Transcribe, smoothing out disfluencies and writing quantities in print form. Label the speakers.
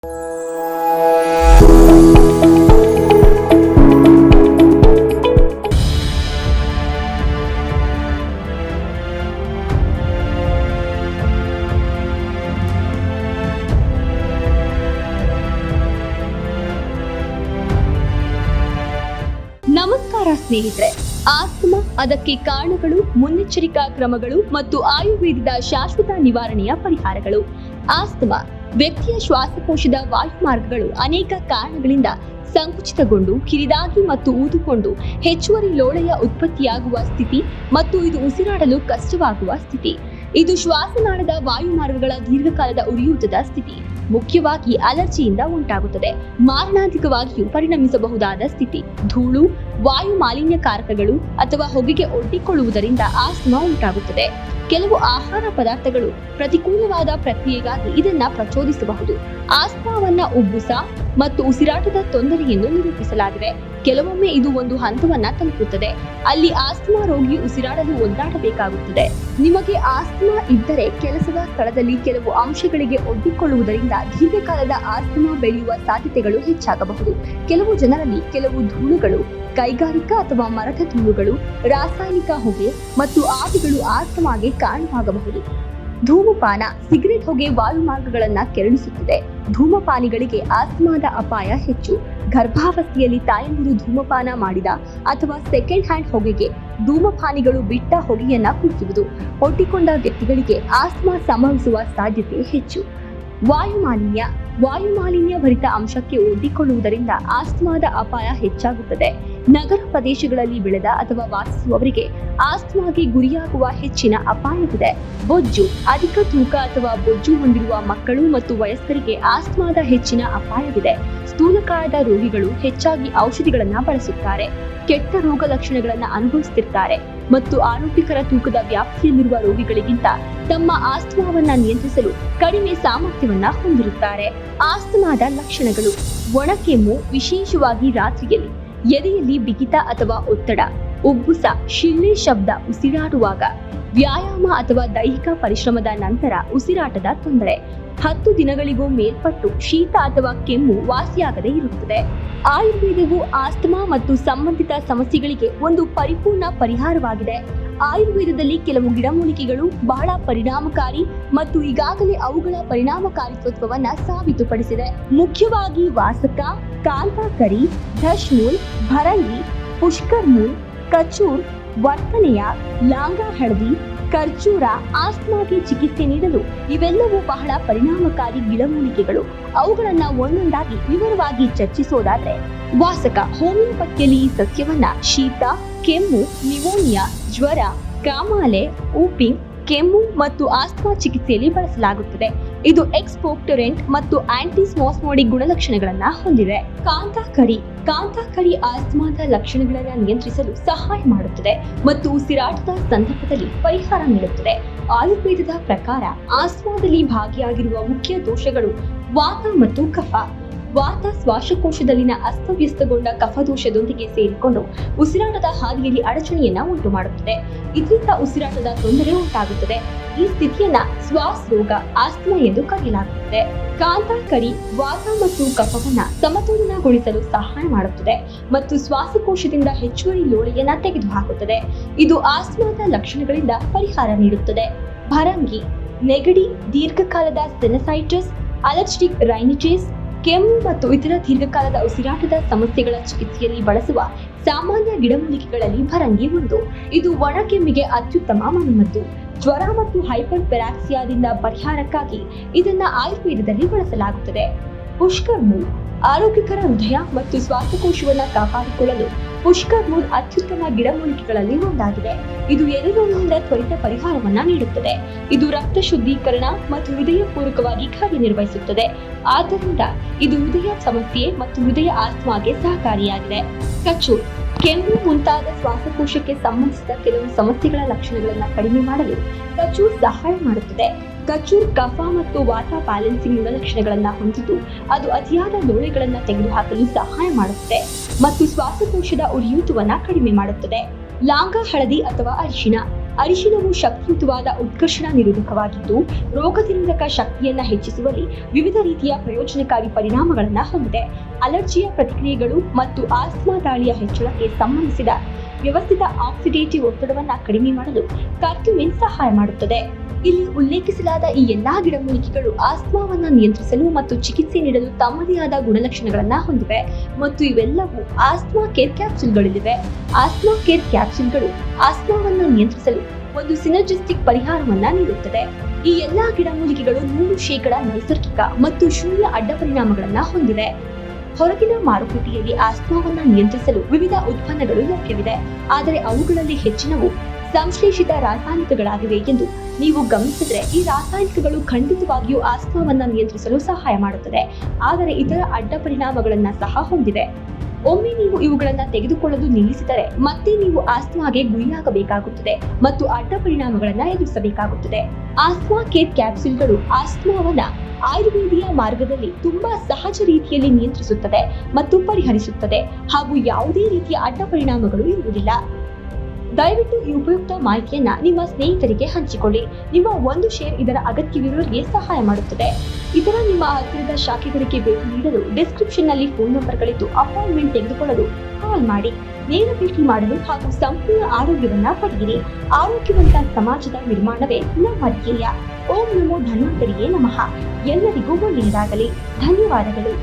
Speaker 1: ನಮಸ್ಕಾರ ಸ್ನೇಹಿತರೆ, ಆಸ್ತಮಾ, ಅದಕ್ಕೆ ಕಾರಣಗಳು, ಮುನ್ನೆಚ್ಚರಿಕಾ ಕ್ರಮಗಳು ಮತ್ತು ಆಯುರ್ವೇದದ ಶಾಶ್ವತ ನಿವಾರಣೆಯ ಪರಿಹಾರಗಳು. ಆಸ್ತಮಾ ವ್ಯಕ್ತಿಯ ಶ್ವಾಸಕೋಶದ ವಾಯುಮಾರ್ಗಗಳು ಅನೇಕ ಕಾರಣಗಳಿಂದ ಸಂಕುಚಿತಗೊಂಡು ಕಿರಿದಾಗಿ ಮತ್ತು ಊದಿಕೊಂಡು ಹೆಚ್ಚುವರಿ ಲೋಳೆಯ ಉತ್ಪತ್ತಿಯಾಗುವ ಸ್ಥಿತಿ ಮತ್ತು ಇದು ಉಸಿರಾಡಲು ಕಷ್ಟವಾಗುವ ಸ್ಥಿತಿ. ಇದು ಶ್ವಾಸನಾಳದ ವಾಯುಮಾರ್ಗಗಳ ದೀರ್ಘಕಾಲದ ಉರಿಯೂತದ ಸ್ಥಿತಿ, ಮುಖ್ಯವಾಗಿ ಅಲರ್ಜಿಯಿಂದ ಉಂಟಾಗುತ್ತದೆ. ಮಾರಣಾಂತಿಕವಾಗಿಯೂ ಪರಿಣಮಿಸಬಹುದಾದ ಸ್ಥಿತಿ. ಧೂಳು, ವಾಯು ಮಾಲಿನ್ಯಕಾರಕಗಳು ಅಥವಾ ಹೊಗೆಗೆ ಒಡ್ಡಿಕೊಳ್ಳುವುದರಿಂದ ಆಸ್ತಮಾ ಉಂಟಾಗುತ್ತದೆ. ಕೆಲವು ಆಹಾರ ಪದಾರ್ಥಗಳು ಪ್ರತಿಕೂಲವಾದ ಪ್ರಕ್ರಿಯೆಗಾಗಿ ಇದನ್ನ ಪ್ರಚೋದಿಸಬಹುದು. ಆಸ್ತಮಾವನ್ನ ಉಬ್ಬುಸ ಮತ್ತು ಉಸಿರಾಟದ ತೊಂದರೆ ಎಂದು ನಿರೂಪಿಸಲಾಗಿದೆ. ಕೆಲವೊಮ್ಮೆ ಇದು ಒಂದು ಹಂತವನ್ನ ತಲುಪುತ್ತದೆ ಅಲ್ಲಿ ಆಸ್ತಮಾ ರೋಗಿ ಉಸಿರಾಡಲು ಒದ್ದಾಡಬೇಕಾಗುತ್ತದೆ. ನಿಮಗೆ ಆಸ್ತಮಾ ಇದ್ದರೆ ಕೆಲಸದ ಸ್ಥಳದಲ್ಲಿ ಕೆಲವು ಅಂಶಗಳಿಗೆ ಒಡ್ಡಿಕೊಳ್ಳುವುದರಿಂದ ದೀರ್ಘಕಾಲದ ಆಸ್ತಮಾ ಬೆಳೆಯುವ ಸಾಧ್ಯತೆಗಳು ಹೆಚ್ಚಾಗಬಹುದು. ಕೆಲವು ಜನರಲ್ಲಿ ಕೆಲವು ಧೂಳುಗಳು, ಕೈಗಾರಿಕಾ ಅಥವಾ ಮರದ ಧೂಳುಗಳು, ರಾಸಾಯನಿಕ ಹೊಗೆ ಮತ್ತು ಆವಿಗಳು ಆಸ್ತಮಾಗೆ ಕಾರಣವಾಗಬಹುದು. ಧೂಮಪಾನ, ಸಿಗರೆಟ್ ಹೊಗೆ ವಾಯುಮಾರ್ಗಗಳನ್ನ ಕೆರಳಿಸುತ್ತದೆ. ಧೂಮಪಾನಿಗಳಿಗೆ ಆಸ್ತಮಾದ ಅಪಾಯ ಹೆಚ್ಚು. ಗರ್ಭಾವಸ್ಥೆಯಲ್ಲಿ ತಾಯಂದಿರು ಧೂಮಪಾನ ಮಾಡಿದ ಅಥವಾ ಸೆಕೆಂಡ್ ಹ್ಯಾಂಡ್ ಹೊಗೆಗೆ ಧೂಮಪಾನಿಗಳು ಬಿಟ್ಟ ಹೊಗೆಯನ್ನ ಕುಡಿಯುವುದು ಒಡ್ಡಿಕೊಂಡ ವ್ಯಕ್ತಿಗಳಿಗೆ ಆಸ್ತಮಾ ಸಂಭವಿಸುವ ಸಾಧ್ಯತೆ ಹೆಚ್ಚು. ವಾಯುಮಾಲಿನ್ಯ ಭರಿತ ಅಂಶಕ್ಕೆ ಒಡ್ಡಿಕೊಳ್ಳುವುದರಿಂದ ಆಸ್ತಮಾದ ಅಪಾಯ ಹೆಚ್ಚಾಗುತ್ತದೆ. ನಗರ ಪ್ರದೇಶಗಳಲ್ಲಿ ಬೆಳೆದ ಅಥವಾ ವಾಸಿಸುವವರಿಗೆ ಆಸ್ತಮಾಗೆ ಗುರಿಯಾಗುವ ಹೆಚ್ಚಿನ ಅಪಾಯವಿದೆ. ಬೊಜ್ಜು, ಅಧಿಕ ತೂಕ ಅಥವಾ ಬೊಜ್ಜು ಹೊಂದಿರುವ ಮಕ್ಕಳು ಮತ್ತು ವಯಸ್ಕರಿಗೆ ಆಸ್ತಮಾದ ಹೆಚ್ಚಿನ ಅಪಾಯವಿದೆ. ಸ್ಥೂಲಕಾಯದ ರೋಗಿಗಳು ಹೆಚ್ಚಾಗಿ ಔಷಧಿಗಳನ್ನ ಬಳಸುತ್ತಾರೆ, ಕೆಟ್ಟ ರೋಗ ಲಕ್ಷಣಗಳನ್ನ ಅನುಭವಿಸುತ್ತಿರ್ತಾರೆ ಮತ್ತು ಆರೋಗ್ಯಕರ ತೂಕದ ವ್ಯಾಪ್ತಿಯಲ್ಲಿರುವ ರೋಗಿಗಳಿಗಿಂತ ತಮ್ಮ ಆಸ್ತಮಾವನ್ನ ನಿಯಂತ್ರಿಸಲು ಕಡಿಮೆ ಸಾಮರ್ಥ್ಯವನ್ನ ಹೊಂದಿರುತ್ತಾರೆ. ಆಸ್ತಮಾದ ಲಕ್ಷಣಗಳು: ಒಣಕೆಮ್ಮು, ವಿಶೇಷವಾಗಿ ರಾತ್ರಿಯಲ್ಲಿ, ಎದೆಯಲ್ಲಿ ಬಿಗಿತ ಅಥವಾ ಒತ್ತಡ, ಉಬ್ಬುಸ, ಶಿಳ್ಳೆ ಶಬ್ದ ಉಸಿರಾಡುವಾಗ, ವ್ಯಾಯಾಮ ಅಥವಾ ದೈಹಿಕ ಪರಿಶ್ರಮದ ನಂತರ ಉಸಿರಾಟದ ತೊಂದರೆ, 10 ದಿನಗಳಿಗೂ ಮೇಲ್ಪಟ್ಟು ಶೀತ ಅಥವಾ ಕೆಮ್ಮು ವಾಸಿಯಾಗದೇ ಇರುತ್ತದೆ. ಆಯುರ್ವೇದವು ಆಸ್ತಮಾ ಮತ್ತು ಸಂಬಂಧಿತ ಸಮಸ್ಯೆಗಳಿಗೆ ಒಂದು ಪರಿಪೂರ್ಣ ಪರಿಹಾರವಾಗಿದೆ. ಆಯುರ್ವೇದದಲ್ಲಿ ಕೆಲವು ಗಿಡಮೂಲಿಕೆಗಳು ಬಹಳ ಪರಿಣಾಮಕಾರಿ ಮತ್ತು ಈಗಾಗಲೇ ಅವುಗಳ ಪರಿಣಾಮಕಾರಿತ್ವವನ್ನ ಸಾಬೀತುಪಡಿಸಿದೆ. ಮುಖ್ಯವಾಗಿ ವಾಸಕ, ಕಾಂತಾಕರಿ, ದಶ್ಮೂಲ್, ಭರಂಗಿ, ಪುಷ್ಕರ್ ಮೂಲ್, ಕಚೂರ್, ವರ್ತನೆಯ, ಲಾಂಗಾ ಹಳದಿ, ಖರ್ಜೂರ ಆಸ್ತಮಾಗೆ ಚಿಕಿತ್ಸೆ ನೀಡಲು ಇವೆಲ್ಲವೂ ಬಹಳ ಪರಿಣಾಮಕಾರಿ ಗಿಡಮೂಲಿಕೆಗಳು. ಅವುಗಳನ್ನ ಒಂದೊಂದಾಗಿ ವಿವರವಾಗಿ ಚರ್ಚಿಸೋದಾದ್ರೆ, ವಾಸಕ, ಹೋಮಿಯೋಪತಿಯಲ್ಲಿ ಈ ಸಸ್ಯವನ್ನ ಶೀತ, ಕೆಮ್ಮು, ನಿಮೋನಿಯಾ, ಜ್ವರ, ಕಾಮಾಲೆ, ಊಪಿಂಗ್, ಕೆಮ್ಮು ಮತ್ತು ಆಸ್ತಮಾ ಚಿಕಿತ್ಸೆಯಲ್ಲಿ ಬಳಸಲಾಗುತ್ತದೆ. ಇದು ಎಕ್ಸ್ಪೋಕ್ಟೊರೆಂಟ್ ಮತ್ತು ಆಂಟಿಸ್ಮಾಸ್ಮೋಡಿಕ್ ಗುಣಲಕ್ಷಣಗಳನ್ನ ಹೊಂದಿದೆ. ಕಾಂತಾಕರಿ ಆಸ್ತಮಾದ ಲಕ್ಷಣಗಳನ್ನ ನಿಯಂತ್ರಿಸಲು ಸಹಾಯ ಮಾಡುತ್ತದೆ ಮತ್ತು ಉಸಿರಾಟದ ಸಂದರ್ಭದಲ್ಲಿ ಪರಿಹಾರ ನೀಡುತ್ತದೆ. ಆಯುರ್ವೇದದ ಪ್ರಕಾರ ಆಸ್ತಮಾದಲ್ಲಿ ಭಾಗಿಯಾಗಿರುವ ಮುಖ್ಯ ದೋಷಗಳು ವಾತ ಮತ್ತು ಕಫ. ವಾತ ಶ್ವಾಸಕೋಶದಲ್ಲಿನ ಅಸ್ತವ್ಯಸ್ತಗೊಂಡ ಕಫದೋಷದೊಂದಿಗೆ ಸೇರಿಕೊಂಡು ಉಸಿರಾಟದ ಹಾದಿಯಲ್ಲಿ ಅಡಚಣೆಯನ್ನ ಉಂಟು ಮಾಡುತ್ತದೆ. ಇದರಿಂದ ಉಸಿರಾಟದ ತೊಂದರೆ ಉಂಟಾಗುತ್ತದೆ. ಈ ಸ್ಥಿತಿಯನ್ನ ಶ್ವಾಸ ರೋಗ, ಆಸ್ತಮಾ ಎಂದು ಕರೆಯಲಾಗುತ್ತದೆ. ಕಾಂತಾಕರಿ ವಾತ ಮತ್ತು ಕಫವನ್ನ ಸಮತೋಲನಗೊಳಿಸಲು ಸಹಾಯ ಮಾಡುತ್ತದೆ ಮತ್ತು ಶ್ವಾಸಕೋಶದಿಂದ ಹೆಚ್ಚುವರಿ ಲೋಳೆಯನ್ನ ತೆಗೆದುಹಾಕುತ್ತದೆ. ಇದು ಆಸ್ತಮಾದ ಲಕ್ಷಣಗಳಿಂದ ಪರಿಹಾರ ನೀಡುತ್ತದೆ. ಭರಂಗಿ, ನೆಗಡಿ, ದೀರ್ಘಕಾಲದ ಸೈನಸೈಟಿಸ್, ಅಲರ್ಜಿಕ್ ರೈನಿಟಿಸ್, ಕೆಮ್ಮು ಮತ್ತು ಇತರ ದೀರ್ಘಕಾಲದ ಉಸಿರಾಟದ ಸಮಸ್ಯೆಗಳ ಚಿಕಿತ್ಸೆಯಲ್ಲಿ ಬಳಸುವ ಸಾಮಾನ್ಯ ಗಿಡಮೂಲಿಕೆಗಳಲ್ಲಿ ಭರಂಗಿ ಒಂದು. ಇದು ಒಣಕೆಮ್ಮಿಗೆ ಅತ್ಯುತ್ತಮ ಮನೆಮದ್ದು. ಜ್ವರ ಮತ್ತು ಹೈಪರ್ ಪೆರಾಕ್ಸಿಯಾದಿಂದ ಪರಿಹಾರಕ್ಕಾಗಿ ಇದನ್ನ ಆಯುರ್ವೇದದಲ್ಲಿ ಬಳಸಲಾಗುತ್ತದೆ. ಪುಷ್ಕರ್ ಮೂಲ್, ಆರೋಗ್ಯಕರ ಹೃದಯ ಮತ್ತು ಶ್ವಾಸಕೋಶವನ್ನ ಕಾಪಾಡಿಕೊಳ್ಳಲು ಪುಷ್ಕರ್ ಮೂಲ್ ಅತ್ಯುತ್ತಮ ಗಿಡಮೂಲಿಕೆಗಳಲ್ಲಿ ಒಂದಾಗಿದೆ. ಇದು ಎದೆನೋವಿನಿಂದ ತ್ವರಿತ ಪರಿಹಾರವನ್ನ ನೀಡುತ್ತದೆ. ಇದು ರಕ್ತ ಶುದ್ಧೀಕರಣ ಮತ್ತು ಹೃದಯ ಪೂರಕವಾಗಿ ಕಾರ್ಯನಿರ್ವಹಿಸುತ್ತದೆ. ಆದ್ದರಿಂದ ಇದು ಹೃದಯ ಸಮಸ್ಯೆ ಮತ್ತು ಹೃದಯ ಆಸ್ತಮಾಗೆ ಸಹಕಾರಿಯಾಗಿದೆ. ಕಚೂರ್, ಕೆಮ್ಮು ಮುಂತಾದ ಶ್ವಾಸಕೋಶಕ್ಕೆ ಸಂಬಂಧಿಸಿದ ಕೆಲವು ಸಮಸ್ಯೆಗಳ ಲಕ್ಷಣಗಳನ್ನು ಕಡಿಮೆ ಮಾಡಲು ಕಚೂರ್ ಸಹಾಯ ಮಾಡುತ್ತದೆ. ಕಚೂರ್ ಕಫ ಮತ್ತು ವಾತ ಬ್ಯಾಲೆನ್ಸಿಂಗ್ ಗುಣಲಕ್ಷಣಗಳನ್ನು ಹೊಂದಿದ್ದು ಅದು ಅತಿಯಾದ ಲೋಳೆಗಳನ್ನು ತೆಗೆದುಹಾಕಲು ಸಹಾಯ ಮಾಡುತ್ತದೆ ಮತ್ತು ಶ್ವಾಸಕೋಶದ ಉರಿಯೂತವನ್ನ ಕಡಿಮೆ ಮಾಡುತ್ತದೆ. ಲಾಂಗ ಹಳದಿ ಅಥವಾ ಅರಿಶಿಣ ಅರಿಶಿನವು ಶಕ್ತಿಯುತವಾದ ಉತ್ಕರ್ಷಣ ನಿರೋಧಕವಾಗಿದ್ದು ರೋಗನಿರೋಧಕ ಶಕ್ತಿಯನ್ನ ಹೆಚ್ಚಿಸುವಲ್ಲಿ ವಿವಿಧ ರೀತಿಯ ಪ್ರಯೋಜನಕಾರಿ ಪರಿಣಾಮಗಳನ್ನು ಹೊಂದಿದೆ. ಅಲರ್ಜಿಯ ಪ್ರತಿಕ್ರಿಯೆಗಳು ಮತ್ತು ಆಸ್ತಮಾ ದಾಳಿಯ ಹೆಚ್ಚಳಕ್ಕೆ ಸಂಬಂಧಿಸಿದ ವ್ಯವಸ್ಥಿತ ಆಕ್ಸಿಡೇಟಿವ್ ಒತ್ತಡವನ್ನು ಕಡಿಮೆ ಮಾಡಲು ಕರ್ಕ್ಯುಮಿನ್ ಸಹಾಯ ಮಾಡುತ್ತದೆ. ಇಲ್ಲಿ ಉಲ್ಲೇಖಿಸಲಾದ ಈ ಎಲ್ಲಾ ಗಿಡಮೂಲಿಕೆಗಳು ಆಸ್ತಮಾವನ್ನು ನಿಯಂತ್ರಿಸಲು ಮತ್ತು ಚಿಕಿತ್ಸೆ ನೀಡಲು ತಮ್ಮದೇ ಆದ ಗುಣಲಕ್ಷಣಗಳನ್ನು ಹೊಂದಿವೆ ಮತ್ತು ಇವೆಲ್ಲವೂ ಆಸ್ತಮಾ ಕೇರ್ ಕ್ಯಾಪ್ಸೂಲ್ಗಳಲ್ಲಿವೆ. ಆಸ್ತಮಾ ಕೇರ್ ಕ್ಯಾಪ್ಸೂಲ್ಗಳು ಆಸ್ತಮಾವನ್ನು ನಿಯಂತ್ರಿಸಲು ಒಂದು ಸಿನರ್ಜಿಸ್ಟಿಕ್ ಪರಿಹಾರವನ್ನ ನೀಡುತ್ತದೆ. ಈ ಎಲ್ಲಾ ಗಿಡಮೂಲಿಕೆಗಳು 100% ನೈಸರ್ಗಿಕ ಮತ್ತು ಶೂನ್ಯ ಅಡ್ಡ ಪರಿಣಾಮಗಳನ್ನು ಹೊಂದಿವೆ. ಹೊರಗಿನ ಮಾರುಕಟ್ಟೆಯಲ್ಲಿ ಆಸ್ತಮಾವನ್ನು ನಿಯಂತ್ರಿಸಲು ವಿವಿಧ ಉತ್ಪನ್ನಗಳು ಲಭ್ಯವಿದೆ, ಆದರೆ ಅವುಗಳಲ್ಲಿ ಹೆಚ್ಚಿನವು ಸಂಶ್ಲೇಷಿತ ರಾಸಾಯನಿಕಗಳಾಗಿವೆ ಎಂದು ನೀವು ಗಮನಿಸಿದರೆ ಈ ರಾಸಾಯನಿಕಗಳು ಖಂಡಿತವಾಗಿಯೂ ಆಸ್ತಮಾವನ್ನು ನಿಯಂತ್ರಿಸಲು ಸಹಾಯ ಮಾಡುತ್ತದೆ, ಆದರೆ ಇತರ ಅಡ್ಡ ಪರಿಣಾಮಗಳನ್ನು ಸಹ ಹೊಂದಿವೆ. ಒಮ್ಮೆ ನೀವು ಇವುಗಳನ್ನು ತೆಗೆದುಕೊಳ್ಳಲು ನಿಲ್ಲಿಸಿದರೆ ಮತ್ತೆ ನೀವು ಆಸ್ತಮಾಗೆ ಗುರಿಯಾಗಬೇಕಾಗುತ್ತದೆ ಮತ್ತು ಅಡ್ಡ ಪರಿಣಾಮಗಳನ್ನು ಎದುರಿಸಬೇಕಾಗುತ್ತದೆ. ಆಸ್ತಮಾ ಕೇರ್ ಕ್ಯಾಪ್ಸೂಲ್ಗಳು ಆಸ್ತಮಾವನ್ನ ಆಯುರ್ವೇದಿಯ ಮಾರ್ಗದಲ್ಲಿ ತುಂಬಾ ಸಹಜ ರೀತಿಯಲ್ಲಿ ನಿಯಂತ್ರಿಸುತ್ತದೆ ಮತ್ತು ಪರಿಹರಿಸುತ್ತದೆ ಹಾಗೂ ಯಾವುದೇ ರೀತಿಯ ಅಡ್ಡ ಪರಿಣಾಮಗಳು ಇರುವುದಿಲ್ಲ. ದಯವಿಟ್ಟು ಈ ಉಪಯುಕ್ತ ಮಾಹಿತಿಯನ್ನ ನಿಮ್ಮ ಸ್ನೇಹಿತರಿಗೆ ಹಂಚಿಕೊಳ್ಳಿ. ನಿಮ್ಮ ಒಂದು ಶೇರ್ ಇದರ ಅಗತ್ಯವಿರುವವರಿಗೆ ಸಹಾಯ ಮಾಡುತ್ತದೆ. ಇದರ ನಿಮ್ಮ ಹತ್ತಿರದ ಶಾಖೆಗಳಿಗೆ ಭೇಟಿ ನೀಡಲು ಡಿಸ್ಕ್ರಿಪ್ಷನ್ ನಲ್ಲಿ ಫೋನ್ ನಂಬರ್ಗಳಿದ್ದು ಅಪಾಯಿಂಟ್ಮೆಂಟ್ ತೆಗೆದುಕೊಳ್ಳಲು ಕಾಲ್ ಮಾಡಿ. ನೇರ ಭೇಟಿ ಮಾಡಲು ಹಾಗೂ ಸಂಪೂರ್ಣ ಆರೋಗ್ಯವನ್ನ ಪಡೆಯಿರಿ. ಆರೋಗ್ಯವಂತ ಸಮಾಜದ ನಿರ್ಮಾಣವೇ ನಮ್ಮ ಧ್ಯೇಯ. ಓಂ ನಮೋ ಧನ್ವಂತರಿಯೇ ನಮಃ. ಎಲ್ಲರಿಗೂ ಒಳ್ಳೆಯದಾಗಲಿ. ಧನ್ಯವಾದಗಳು.